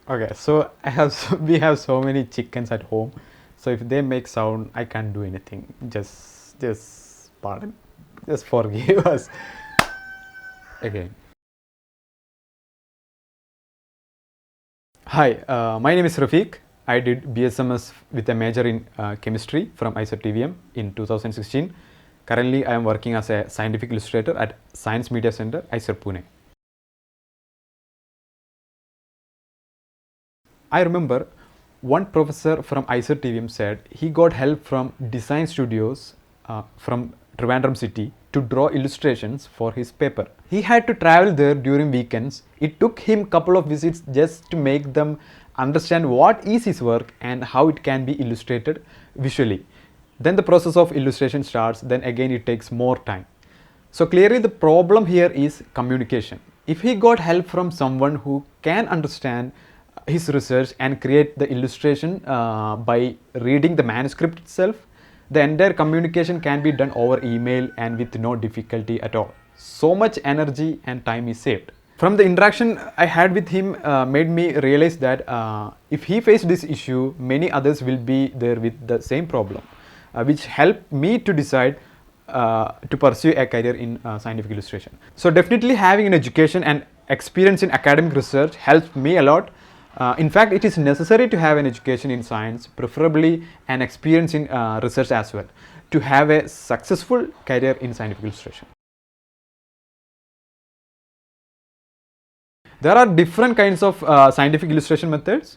Okay, so we have so many chickens at home. So if they make sound, I can't do anything. Just pardon, just forgive us. Again. Hi, my name is Rafiq. I did BSMS with a major in chemistry from ISET in 2016. Currently, I am working as a scientific illustrator at Science Media Center, ISET Pune. I remember one professor from ISET said he got help from design studios from Trivandrum city to draw illustrations for his paper. He had to travel there during weekends. It took him couple of visits just to make them understand what is his work and how it can be illustrated visually. Then the process of illustration starts, then again it takes more time. So clearly the problem here is communication. If he got help from someone who can understand his research and create the illustration by reading the manuscript itself, the entire communication can be done over email and with no difficulty at all. So much energy and time is saved. From the interaction I had with him made me realize that if he faced this issue, many others will be there with the same problem, which helped me to decide to pursue a career in scientific illustration. So definitely having an education and experience in academic research helps me a lot. In fact, it is necessary to have an education in science, preferably an experience in research as well, to have a successful career in scientific illustration. There are different kinds of scientific illustration methods.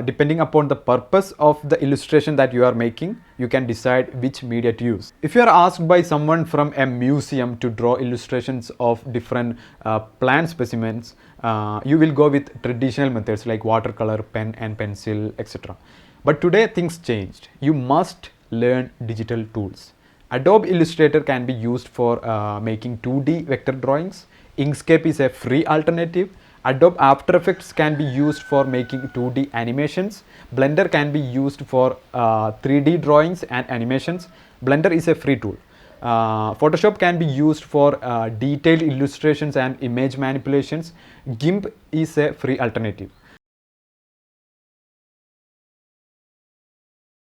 Depending upon the purpose of the illustration that you are making, you can decide which media to use. If you are asked by someone from a museum to draw illustrations of different plant specimens, you will go with traditional methods like watercolor, pen and pencil, etc. But today things changed. You must learn digital tools. Adobe Illustrator can be used for making 2D vector drawings. Inkscape is a free alternative. Adobe After Effects can be used for making 2D animations. Blender can be used for 3D drawings and animations. Blender is a free tool. Photoshop can be used for detailed illustrations and image manipulations. GIMP is a free alternative.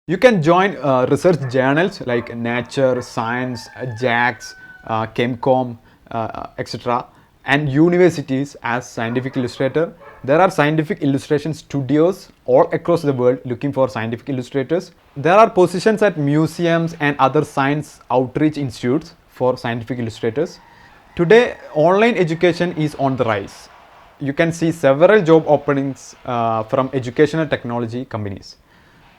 You can join research journals like Nature, Science, JAX, Chemcom, etc. and universities as scientific illustrator. There are scientific illustration studios all across the world looking for scientific illustrators. There are positions at museums and other science outreach institutes for scientific illustrators. Today, online education is on the rise. You can see several job openings from educational technology companies.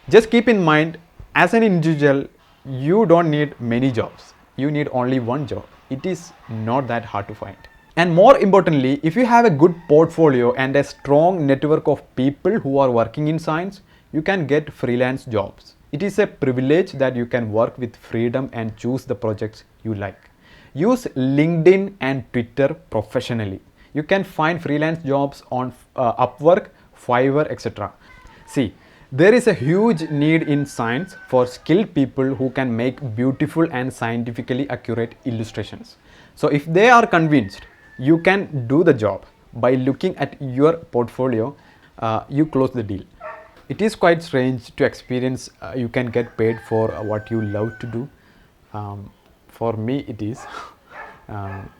Just keep in mind, as an individual, you don't need many jobs. You need only one job. It is not that hard to find. And more importantly, if you have a good portfolio and a strong network of people who are working in science, you can get freelance jobs. It is a privilege that you can work with freedom and choose the projects you like. Use LinkedIn and Twitter professionally. You can find freelance jobs on Upwork, Fiverr, etc. See, there is a huge need in science for skilled people who can make beautiful and scientifically accurate illustrations. So if they are convinced you can do the job by looking at your portfolio, you close the deal. It is quite strange to experience you can get paid for what you love to do. For me, it is. Um,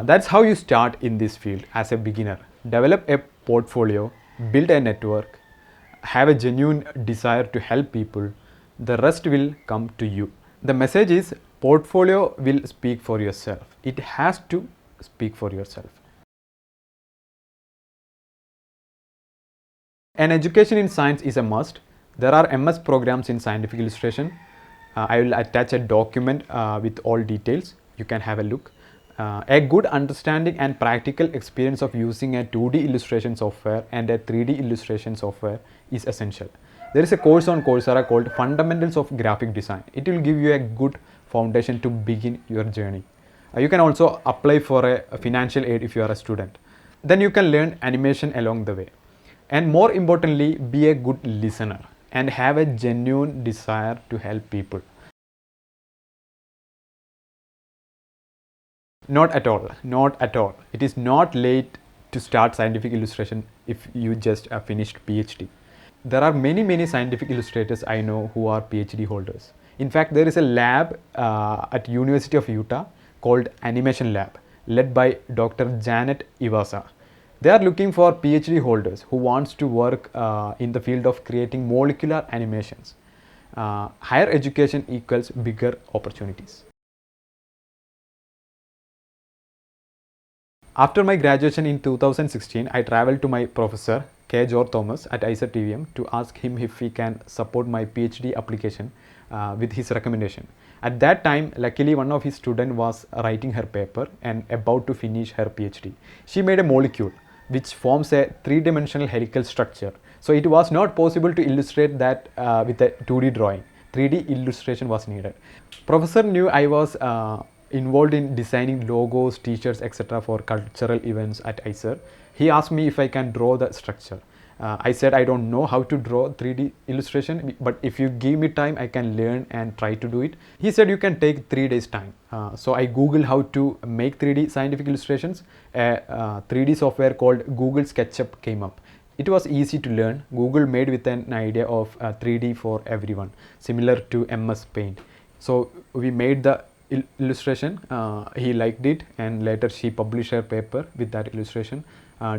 that's how you start in this field as a beginner. Develop a portfolio, build a network, have a genuine desire to help people. The rest will come to you. The message is portfolio will speak for yourself. It has to speak for yourself. An education in science is a must. There are MS programs in scientific illustration. I will attach a document with all details. You can have a look. A good understanding and practical experience of using a 2D illustration software and a 3D illustration software is essential. There is a course on Coursera called Fundamentals of Graphic Design. It will give you a good foundation to begin your journey. You can also apply for a financial aid if you are a student. Then you can learn animation along the way. And more importantly, be a good listener and have a genuine desire to help people. Not at all, not at all. It is not late to start scientific illustration if you just finished PhD. There are many scientific illustrators I know who are PhD holders. In fact, there is a lab at University of Utah called Animation Lab, led by Dr. Janet Iwasa. They are looking for PhD holders who wants to work in the field of creating molecular animations. Higher education equals bigger opportunities. After my graduation in 2016, I traveled to my professor K. George Thomas at ISER TVM to ask him if he can support my PhD application with his recommendation. At that time, luckily one of his students was writing her paper and about to finish her PhD. She made a molecule which forms a three-dimensional helical structure. So it was not possible to illustrate that with a 2D drawing. 3D illustration was needed. Professor knew I was involved in designing logos, t-shirts, etc. for cultural events at ISER. He asked me if I can draw the structure. I said I don't know how to draw 3D illustration, but if you give me time, I can learn and try to do it. He said you can take 3 days time. So I googled how to make 3D scientific illustrations. A 3D software called Google SketchUp came up. It was easy to learn. Google made with an idea of 3D for everyone, similar to MS Paint. So we made the illustration. He liked it, and later she published her paper with that illustration.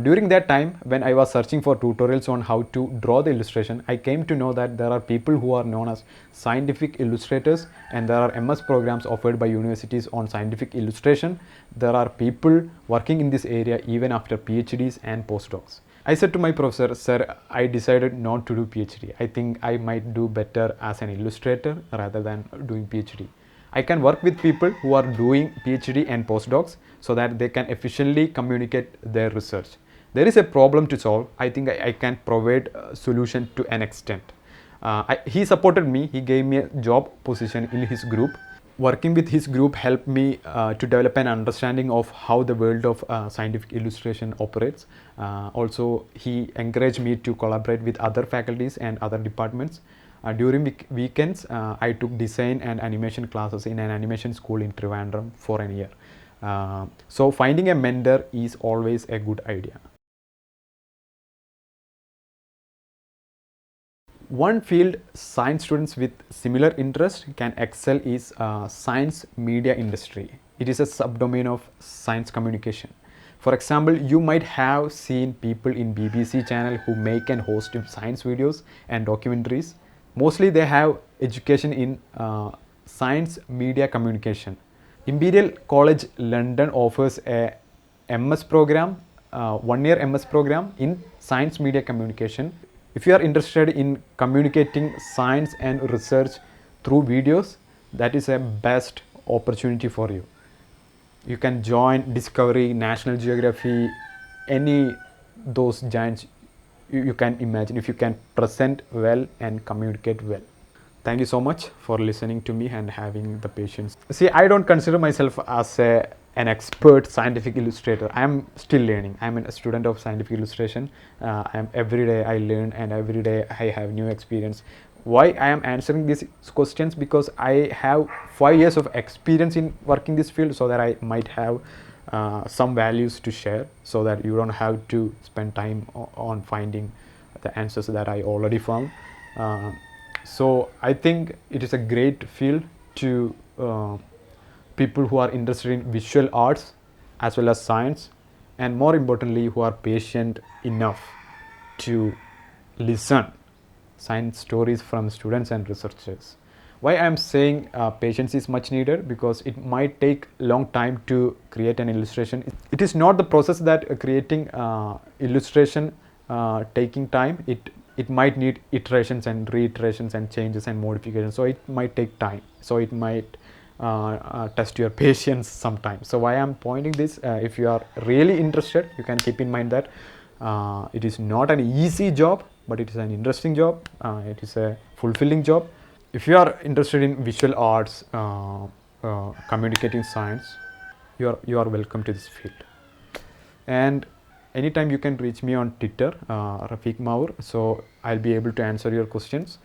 During that time, when I was searching for tutorials on how to draw the illustration, I came to know that there are people who are known as scientific illustrators, and there are MS programs offered by universities on scientific illustration. There are people working in this area even after PhDs and postdocs. I said to my professor, sir, I decided not to do PhD. I think I might do better as an illustrator rather than doing PhD. I can work with people who are doing PhD and postdocs so that they can efficiently communicate their research. There is a problem to solve. I think I can provide a solution to an extent. He supported me. He gave me a job position in his group. Working with his group helped me to develop an understanding of how the world of scientific illustration operates. Also, he encouraged me to collaborate with other faculties and other departments. During weekends, I took design and animation classes in an animation school in Trivandrum for a year. So finding a mentor is always a good idea. One field science students with similar interest can excel is science media industry. It is a subdomain of science communication. For example, you might have seen people in BBC channel who make and host science videos and documentaries. Mostly they have education in science media communication. Imperial College London offers a MS program, 1-year MS program in science media communication. If you are interested in communicating science and research through videos, that is a best opportunity for you. You can join Discovery, National Geography, any those giants you can imagine if you can present well and communicate well. Thank you so much for listening to me and having the patience. See, I don't consider myself as an expert scientific illustrator. I am still learning. I am a student of scientific illustration. Every day I learn and every day I have new experience. Why I am answering these questions? Because I have 5 years of experience in working this field, so that I might have some values to share, so that you don't have to spend time on finding the answers that I already found. So I think it is a great field to people who are interested in visual arts as well as science, and more importantly who are patient enough to listen science stories from students and researchers. Why I am saying patience is much needed? Because it might take long time to create an illustration. It is not the process that creating illustration taking time. It might need iterations and reiterations and changes and modifications. So it might take time. So it might test your patience sometimes. So why I am pointing this, if you are really interested, you can keep in mind that it is not an easy job, but it is an interesting job. It is a fulfilling job. If you are interested in visual arts, communicating science, you are welcome to this field. And anytime you can reach me on Twitter, Rafiq Maur. So I'll be able to answer your questions.